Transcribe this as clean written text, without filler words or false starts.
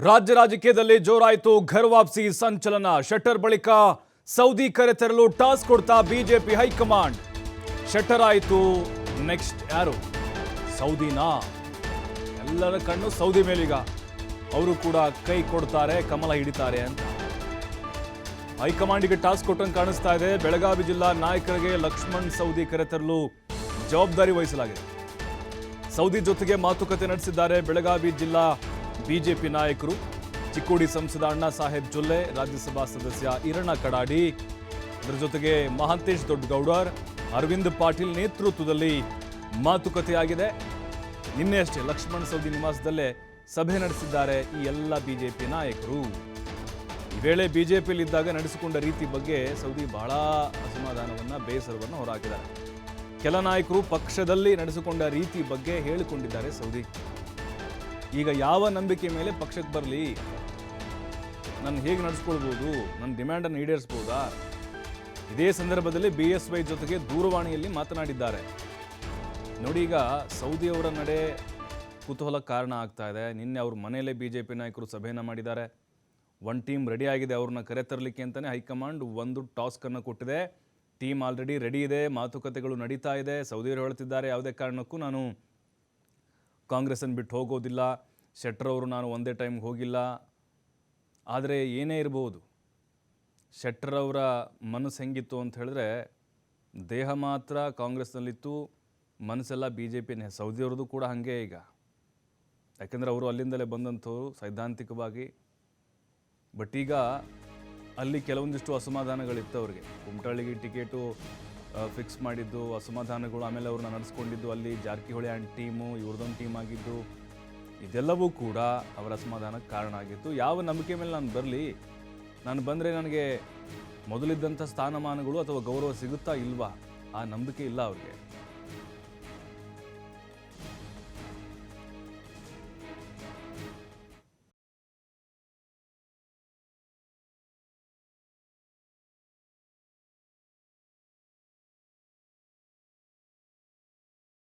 ರಾಜ್ಯ ರಾಜಕೀಯದಲ್ಲಿ ಜೋರಾಯಿತು ಘರ್ ವಾಪಸಿ ಸಂಚಲನ. ಶೆಟ್ಟರ್ ಬಳಿಕ ಸೌದಿ ಕರೆತರಲು ಟಾಸ್ ಕೊಡ್ತಾ ಬಿಜೆಪಿ ಹೈಕಮಾಂಡ್. ಶೆಟ್ಟರ್ ಆಯಿತು, ನೆಕ್ಸ್ಟ್ ಯಾರು? ಸೌದಿನಾ? ಎಲ್ಲರ ಕಣ್ಣು ಸೌದಿ ಮೇಲೀಗ. ಅವರು ಕೂಡ ಕೈ ಕೊಡ್ತಾರೆ, ಕಮಲ ಹಿಡಿತಾರೆ ಅಂತ ಹೈಕಮಾಂಡ್ಗೆ ಟಾಸ್ ಕೊಟ್ಟಂಗೆ ಕಾಣಿಸ್ತಾ ಇದೆ. ಬೆಳಗಾವಿ ಜಿಲ್ಲಾ ನಾಯಕರಿಗೆ ಲಕ್ಷ್ಮಣ್ ಸೌದಿ ಕರೆತರಲು ಜವಾಬ್ದಾರಿ ವಹಿಸಲಾಗಿದೆ. ಸೌದಿ ಜೊತೆಗೆ ಮಾತುಕತೆ ನಡೆಸಿದ್ದಾರೆ ಬೆಳಗಾವಿ ಜಿಲ್ಲಾ ಬಿಜೆಪಿ ನಾಯಕರು. ಚಿಕ್ಕೋಡಿ ಸಂಸದ ಅಣ್ಣಾ ಸಾಹೇಬ್ ಜೊಲ್ಲೆ, ರಾಜ್ಯಸಭಾ ಸದಸ್ಯ ಈರಣ್ಣ ಕಡಾಡಿ, ಅದರ ಜೊತೆಗೆ ಮಹಾಂತೇಶ್ ದೊಡ್ಡಗೌಡರ್, ಅರವಿಂದ್ ಪಾಟೀಲ್ ನೇತೃತ್ವದಲ್ಲಿ ಮಾತುಕತೆಯಾಗಿದೆ. ನಿನ್ನೆ ಅಷ್ಟೇ ಲಕ್ಷ್ಮಣ್ ಸೌದಿ ನಿವಾಸದಲ್ಲೇ ಸಭೆ ನಡೆಸಿದ್ದಾರೆ ಈ ಎಲ್ಲ ಬಿಜೆಪಿ ನಾಯಕರು. ಈ ವೇಳೆ ಬಿಜೆಪಿಯಲ್ಲಿದ್ದಾಗ ನಡೆಸಿಕೊಂಡ ರೀತಿ ಬಗ್ಗೆ ಸೌದಿ ಬಹಳ ಅಸಮಾಧಾನವನ್ನ, ಬೇಸರವನ್ನು ಹೊರಹಾಕಿದ್ದಾರೆ. ಕೆಲ ನಾಯಕರು ಪಕ್ಷದಲ್ಲಿ ನಡೆಸಿಕೊಂಡ ರೀತಿ ಬಗ್ಗೆ ಹೇಳಿಕೊಂಡಿದ್ದಾರೆ ಸೌದಿ. ಈಗ ಯಾವ ನಂಬಿಕೆ ಮೇಲೆ ಪಕ್ಷಕ್ಕೆ ಬರಲಿ? ನಾನು ಹೇಗೆ ನಡೆಸ್ಕೊಳ್ಬೋದು? ನನ್ನ ಡಿಮ್ಯಾಂಡನ್ನು ಈಡೇರಿಸ್ಬೋದಾ? ಇದೇ ಸಂದರ್ಭದಲ್ಲಿ BSY ಜೊತೆಗೆ ದೂರವಾಣಿಯಲ್ಲಿ ಮಾತನಾಡಿದ್ದಾರೆ. ನೋಡಿ, ಈಗ ಸೌದಿಯವರ ನಡೆ ಕುತೂಹಲಕ್ಕೆ ಕಾರಣ ಆಗ್ತಾ ಇದೆ. ನಿನ್ನೆ ಅವ್ರ ಮನೆಯಲ್ಲೇ ಬಿಜೆಪಿ ನಾಯಕರು ಸಭೆಯನ್ನು ಮಾಡಿದ್ದಾರೆ. ಒನ್ ಟೀಮ್ ರೆಡಿ ಆಗಿದೆ ಅವ್ರನ್ನ ಕರೆತರಲಿಕ್ಕೆ ಅಂತಲೇ ಹೈಕಮಾಂಡ್ ಒಂದು ಟಾಸ್ಕನ್ನು ಕೊಟ್ಟಿದೆ. ಟೀಮ್ ಆಲ್ರೆಡಿ ರೆಡಿ ಇದೆ, ಮಾತುಕತೆಗಳು ನಡೀತಾ ಇದೆ. ಸೌದಿಯವರು ಹೇಳ್ತಿದ್ದಾರೆ, ಯಾವುದೇ ಕಾರಣಕ್ಕೂ ನಾನು ಕಾಂಗ್ರೆಸ್ಸನ್ನು ಬಿಟ್ಟು ಹೋಗೋದಿಲ್ಲ, ಶೆಟ್ಟರ್ ಅವರು ನಾನು ಒಂದೇ ಟೈಮ್ಗೆ ಹೋಗಿಲ್ಲ. ಆದರೆ ಏನೇ ಇರ್ಬೋದು, ಶೆಟ್ಟರ್ ಅವರ ಮನಸ್ಸು ಹೆಂಗಿತ್ತು ಅಂತ ಹೇಳಿದ್ರೆ, ದೇಹ ಮಾತ್ರ ಕಾಂಗ್ರೆಸ್ನಲ್ಲಿತ್ತು, ಮನಸ್ಸೆಲ್ಲ BJPನೇ. ಸೌದಿಯವ್ರದ್ದು ಕೂಡ ಹಾಗೆ ಈಗ. ಯಾಕೆಂದರೆ ಅವರು ಅಲ್ಲಿಂದಲೇ ಬಂದಂಥವ್ರು ಸೈದ್ಧಾಂತಿಕವಾಗಿ. ಬಟ್ ಈಗ ಅಲ್ಲಿ ಕೆಲವೊಂದಿಷ್ಟು ಅಸಮಾಧಾನಗಳಿತ್ತು ಅವ್ರಿಗೆ. ಕುಮಟಳ್ಳಿಗೆ ಟಿಕೆಟು ಫಿಕ್ಸ್ ಮಾಡಿದ್ದು, ಅಸಮಾಧಾನಗಳು, ಆಮೇಲೆ ಅವ್ರನ್ನ ನಡೆಸ್ಕೊಂಡಿದ್ದು, ಅಲ್ಲಿ ಜಾರಕಿಹೊಳಿ ಆ್ಯಂಡ್ ಟೀಮು ಇವ್ರದ್ದೊಂದು ಟೀಮ್ ಆಗಿದ್ದು, ಇದೆಲ್ಲವೂ ಕೂಡ ಅವರ ಅಸಮಾಧಾನಕ್ಕೆ ಕಾರಣ ಆಗಿತ್ತು. ಯಾವ ನಂಬಿಕೆ ಮೇಲೆ ನಾನು ಬರಲಿ? ನಾನು ಬಂದರೆ ನನಗೆ ಮೊದಲಿದ್ದಂಥ ಸ್ಥಾನಮಾನಗಳು ಅಥವಾ ಗೌರವ ಸಿಗುತ್ತಾ ಇಲ್ವಾ? ಆ ನಂಬಿಕೆ ಇಲ್ಲ ಅವ್ರಿಗೆ.